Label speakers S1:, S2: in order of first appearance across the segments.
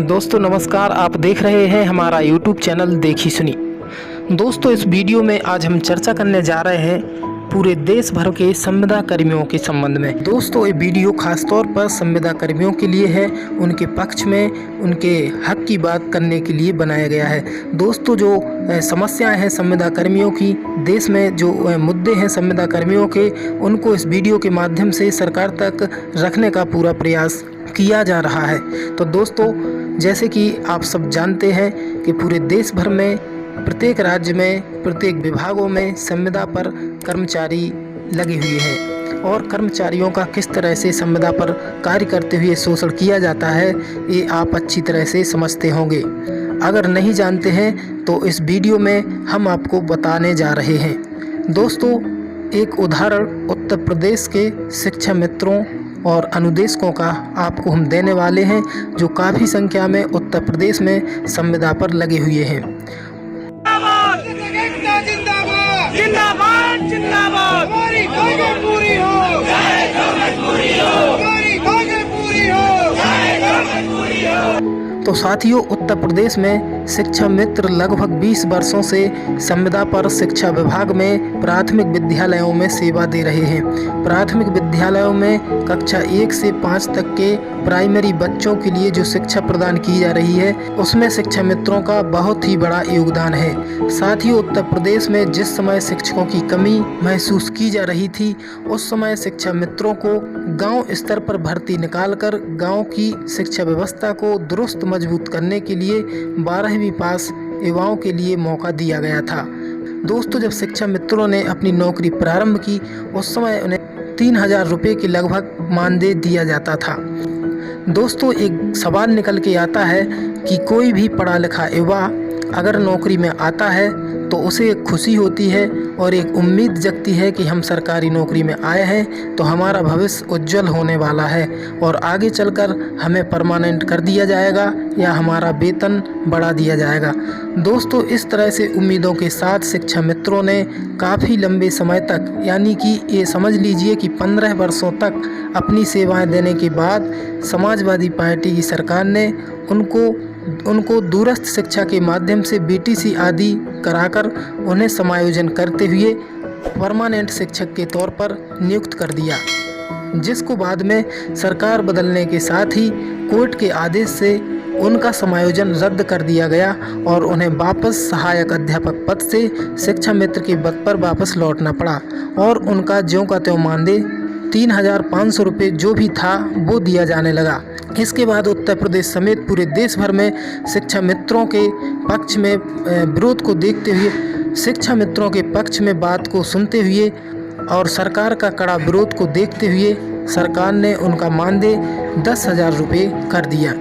S1: दोस्तों नमस्कार, आप देख रहे हैं हमारा YouTube चैनल देखी सुनी। दोस्तों इस वीडियो में आज हम चर्चा करने जा रहे हैं पूरे देश भर के संविदा कर्मियों के संबंध में। दोस्तों ये वीडियो खास तौर पर संविदा कर्मियों के लिए है, उनके पक्ष में उनके हक की बात करने के लिए बनाया गया है। दोस्तों जो समस्याएं हैं संविदा कर्मियों की, देश में जो मुद्दे हैं संविदा कर्मियों के, उनको इस वीडियो के माध्यम से सरकार तक रखने का पूरा प्रयास किया जा रहा है। तो दोस्तों जैसे कि आप सब जानते हैं कि पूरे देश भर में प्रत्येक राज्य में प्रत्येक विभागों में संविदा पर कर्मचारी लगे हुए हैं और कर्मचारियों का किस तरह से संविदा पर कार्य करते हुए शोषण किया जाता है ये आप अच्छी तरह से समझते होंगे। अगर नहीं जानते हैं तो इस वीडियो में हम आपको बताने जा रहे हैं। दोस्तों एक उदाहरण उत्तर प्रदेश के शिक्षा मित्रों और अनुदेशकों का आपको हम देने वाले हैं, जो काफ़ी संख्या में उत्तर प्रदेश में संविदा पर लगे हुए हैं।
S2: जिंदाबाद जिंदाबाद जिंदाबाद हमारी मांगें पूरी हो, हमारी मांगें पूरी हो।
S1: तो साथियों उत्तर प्रदेश में शिक्षा मित्र लगभग 20 वर्षों से संविदा पर शिक्षा विभाग में प्राथमिक विद्यालयों में सेवा दे रहे हैं। प्राथमिक विद्यालयों में कक्षा 1 से 5 तक के प्राइमरी बच्चों के लिए जो शिक्षा प्रदान की जा रही है उसमें शिक्षा मित्रों का बहुत ही बड़ा योगदान है। साथियों उत्तर प्रदेश में जिस समय शिक्षकों की कमी महसूस की जा रही थी उस समय शिक्षा मित्रों को गाँव स्तर पर भर्ती निकालकर गाँव की शिक्षा व्यवस्था को दुरुस्त मजबूत करने के लिए 12वीं पास युवाओं के लिए मौका दिया गया था। दोस्तों जब शिक्षा मित्रों ने अपनी नौकरी प्रारंभ की उस समय उन्हें 3000 रुपये के लगभग मानदेय दिया जाता था। दोस्तों एक सवाल निकल के आता है कि कोई भी पढ़ा लिखा युवा अगर नौकरी में आता है तो उसे एक खुशी होती है और एक उम्मीद जगती है कि हम सरकारी नौकरी में आए हैं तो हमारा भविष्य उज्जवल होने वाला है और आगे चलकर हमें परमानेंट कर दिया जाएगा या हमारा वेतन बढ़ा दिया जाएगा। दोस्तों इस तरह से उम्मीदों के साथ शिक्षा मित्रों ने काफ़ी लंबे समय तक, यानी कि ये समझ लीजिए कि 15 वर्षों तक अपनी सेवाएं देने के बाद समाजवादी पार्टी की सरकार ने उनको दूरस्थ शिक्षा के माध्यम से बीटीसी आदि कराकर उन्हें समायोजन करते हुए परमानेंट शिक्षक के तौर पर नियुक्त कर दिया, जिसको बाद में सरकार बदलने के साथ ही कोर्ट के आदेश से उनका समायोजन रद्द कर दिया गया और उन्हें वापस सहायक अध्यापक पद से शिक्षा मित्र के पद पर वापस लौटना पड़ा और उनका ज्यों का त्यों मानदेय 3500 रुपये जो भी था वो दिया जाने लगा। इसके बाद उत्तर प्रदेश समेत पूरे देश भर में शिक्षा मित्रों के पक्ष में विरोध को देखते हुए, शिक्षा मित्रों के पक्ष में बात को सुनते हुए और सरकार का कड़ा विरोध को देखते हुए सरकार ने उनका मानदेय 10,000 रुपये कर दिया।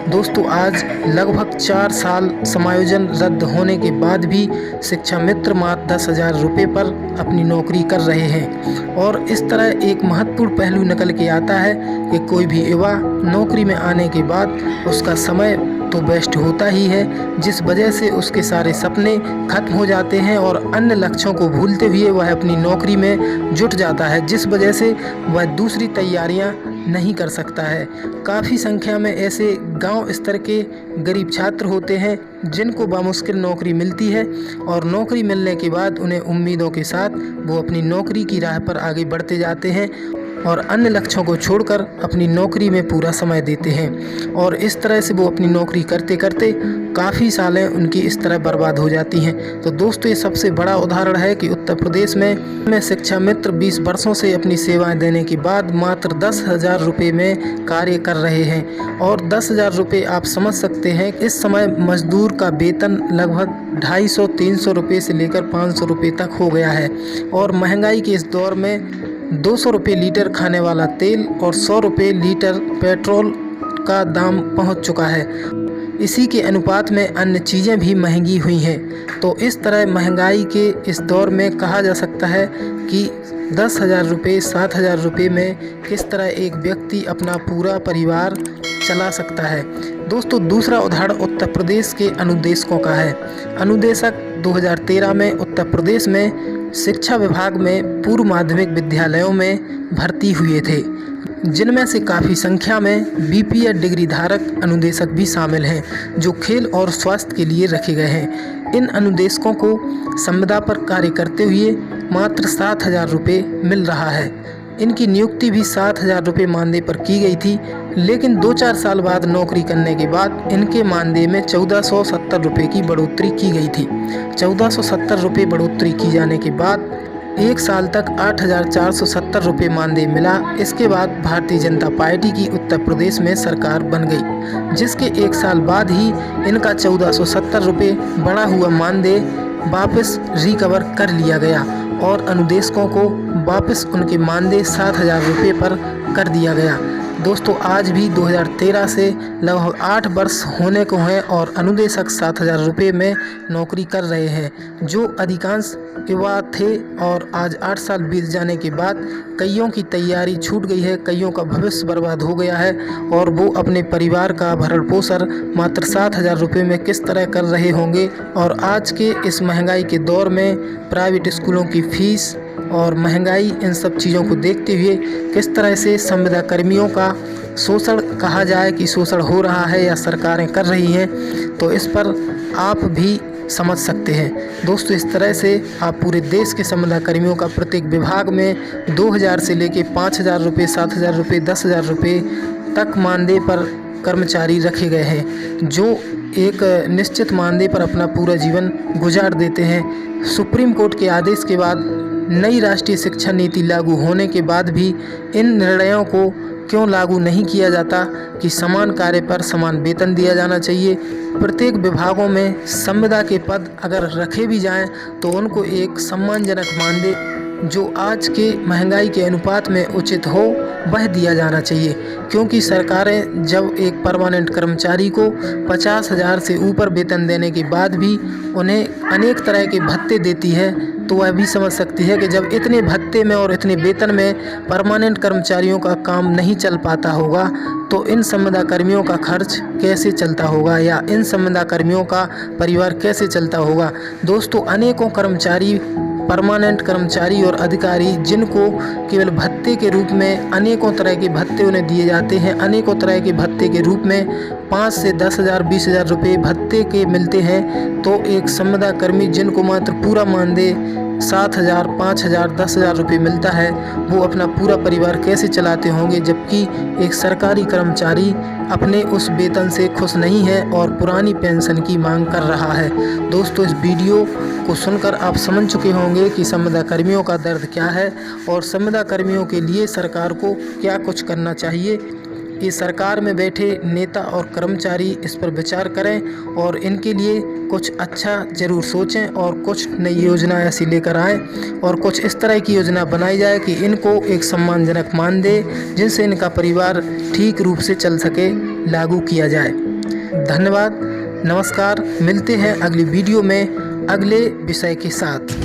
S1: दोस्तों आज लगभग 4 साल समायोजन रद्द होने के बाद भी शिक्षा मित्र मात्र 10,000 रुपये पर अपनी नौकरी कर रहे हैं और इस तरह एक महत्वपूर्ण पहलू निकल के आता है कि कोई भी युवा नौकरी में आने के बाद उसका समय तो वेस्ट होता ही है, जिस वजह से उसके सारे सपने खत्म हो जाते हैं और अन्य लक्ष्यों को भूलते हुए वह अपनी नौकरी में जुट जाता है, जिस वजह से वह दूसरी तैयारियां नहीं कर सकता है। काफ़ी संख्या में ऐसे गांव स्तर के गरीब छात्र होते हैं जिनको बामुश्किल नौकरी मिलती है और नौकरी मिलने के बाद उन्हें उम्मीदों के साथ वो अपनी नौकरी की राह पर आगे बढ़ते जाते हैं और अन्य लक्ष्यों को छोड़कर अपनी नौकरी में पूरा समय देते हैं और इस तरह से वो अपनी नौकरी करते करते काफ़ी सालें उनकी इस तरह बर्बाद हो जाती हैं। तो दोस्तों ये सबसे बड़ा उदाहरण है कि उत्तर प्रदेश में शिक्षा मित्र 20 वर्षों से अपनी सेवाएं देने के बाद मात्र 10,000 रुपये में कार्य कर रहे हैं और 10,000 रुपये आप समझ सकते हैं इस समय मजदूर का वेतन लगभग 250-300 रुपये से लेकर 500 रुपये तक हो गया है और महंगाई के इस दौर में 200 रुपये लीटर खाने वाला तेल और 100 रुपये लीटर पेट्रोल का दाम पहुंच चुका है। इसी के अनुपात में अन्य चीज़ें भी महंगी हुई हैं। तो इस तरह महंगाई के इस दौर में कहा जा सकता है कि 10,000 रुपये 7,000 रुपये में किस तरह एक व्यक्ति अपना पूरा परिवार चला सकता है। दोस्तों दूसरा उदाहरण उत्तर प्रदेश के अनुदेशकों का है। अनुदेशक 2013 में उत्तर प्रदेश में शिक्षा विभाग में पूर्व माध्यमिक विद्यालयों में भर्ती हुए थे। जिनमें से काफ़ी संख्या में बीपीएड डिग्री धारक अनुदेशक भी शामिल हैं, जो खेल और स्वास्थ्य के लिए रखे गए हैं। इन अनुदेशकों को संविदा पर कार्य करते हुए मात्र 7,000 रुपये मिल रहा है। इनकी नियुक्ति भी 7,000 रुपये मानदेय पर की गई थी, लेकिन 2-4 साल बाद नौकरी करने के बाद इनके मानदेय में 1470 रुपये की बढ़ोतरी की गई थी। 1470 रुपये बढ़ोतरी की जाने के बाद 1 साल तक 8,470 रुपये मानदेय मिला। इसके बाद भारतीय जनता पार्टी की उत्तर प्रदेश में सरकार बन गई, जिसके 1 साल बाद ही इनका 1470 रुपये बढ़ा हुआ मानदेय वापस रिकवर कर लिया गया और अनुदेशकों को वापस उनके मानदेय 7,000 रुपये पर कर दिया गया। दोस्तों, आज भी 2013 से लगभग 8 वर्ष होने को हैं और अनुदेशक 7,000 रुपये में नौकरी कर रहे हैं, जो अधिकांश युवा थे। और आज 8 साल बीत जाने के बाद कईयों की तैयारी छूट गई है, कईयों का भविष्य बर्बाद हो गया है और वो अपने परिवार का भरण पोषण मात्र 7,000 रुपये में किस तरह कर रहे होंगे। और आज के इस महंगाई के दौर में प्राइवेट स्कूलों की फीस और महंगाई, इन सब चीज़ों को देखते हुए किस तरह से संविदा कर्मियों का शोषण कहा जाए कि शोषण हो रहा है या सरकारें कर रही हैं, तो इस पर आप भी समझ सकते हैं। दोस्तों, इस तरह से आप पूरे देश के संविदा कर्मियों का प्रत्येक विभाग में 2,000 से लेकर 5,000 रुपये, 7,000 रुपये, 10,000 रुपये तक मानदेय पर कर्मचारी रखे गए हैं, जो एक निश्चित मानदेय पर अपना पूरा जीवन गुजार देते हैं। सुप्रीम कोर्ट के आदेश के बाद नई राष्ट्रीय शिक्षा नीति लागू होने के बाद भी इन निर्णयों को क्यों लागू नहीं किया जाता कि समान कार्य पर समान वेतन दिया जाना चाहिए। प्रत्येक विभागों में संविदा के पद अगर रखे भी जाएं तो उनको एक सम्मानजनक मानदेय जो आज के महंगाई के अनुपात में उचित हो वह दिया जाना चाहिए, क्योंकि सरकारें जब एक परमानेंट कर्मचारी को 50,000 से ऊपर वेतन देने के बाद भी उन्हें अनेक तरह के भत्ते देती है, तो वह भी समझ सकती है कि जब इतने भत्ते में और इतने वेतन में परमानेंट कर्मचारियों का काम नहीं चल पाता होगा तो इन संविदा कर्मियों का खर्च कैसे चलता होगा या इन संविदा कर्मियों का परिवार कैसे चलता होगा। दोस्तों, अनेकों कर्मचारी, परमानेंट कर्मचारी और अधिकारी जिनको केवल भत्ते के रूप में अनेकों तरह के भत्ते उन्हें दिए जाते हैं, अनेकों तरह के भत्ते के रूप में 5 से 10,000, 20,000 रुपये भत्ते के मिलते हैं, तो एक संविदा कर्मी जिनको मात्र पूरा मानदेय 7,000, 5,000, 10,000 रुपये मिलता है, वो अपना पूरा परिवार कैसे चलाते होंगे, जबकि एक सरकारी कर्मचारी अपने उस वेतन से खुश नहीं है और पुरानी पेंशन की मांग कर रहा है। दोस्तों, इस वीडियो को सुनकर आप समझ चुके होंगे कि संविदा कर्मियों का दर्द क्या है और संविदा कर्मियों के लिए सरकार को क्या कुछ करना चाहिए। ये सरकार में बैठे नेता और कर्मचारी इस पर विचार करें और इनके लिए कुछ अच्छा ज़रूर सोचें और कुछ नई योजना ऐसी लेकर आएँ और कुछ इस तरह की योजना बनाई जाए कि इनको एक सम्मानजनक मानदेय जिनसे इनका परिवार ठीक रूप से चल सके लागू किया जाए। धन्यवाद, नमस्कार। मिलते हैं अगली वीडियो में अगले विषय के साथ।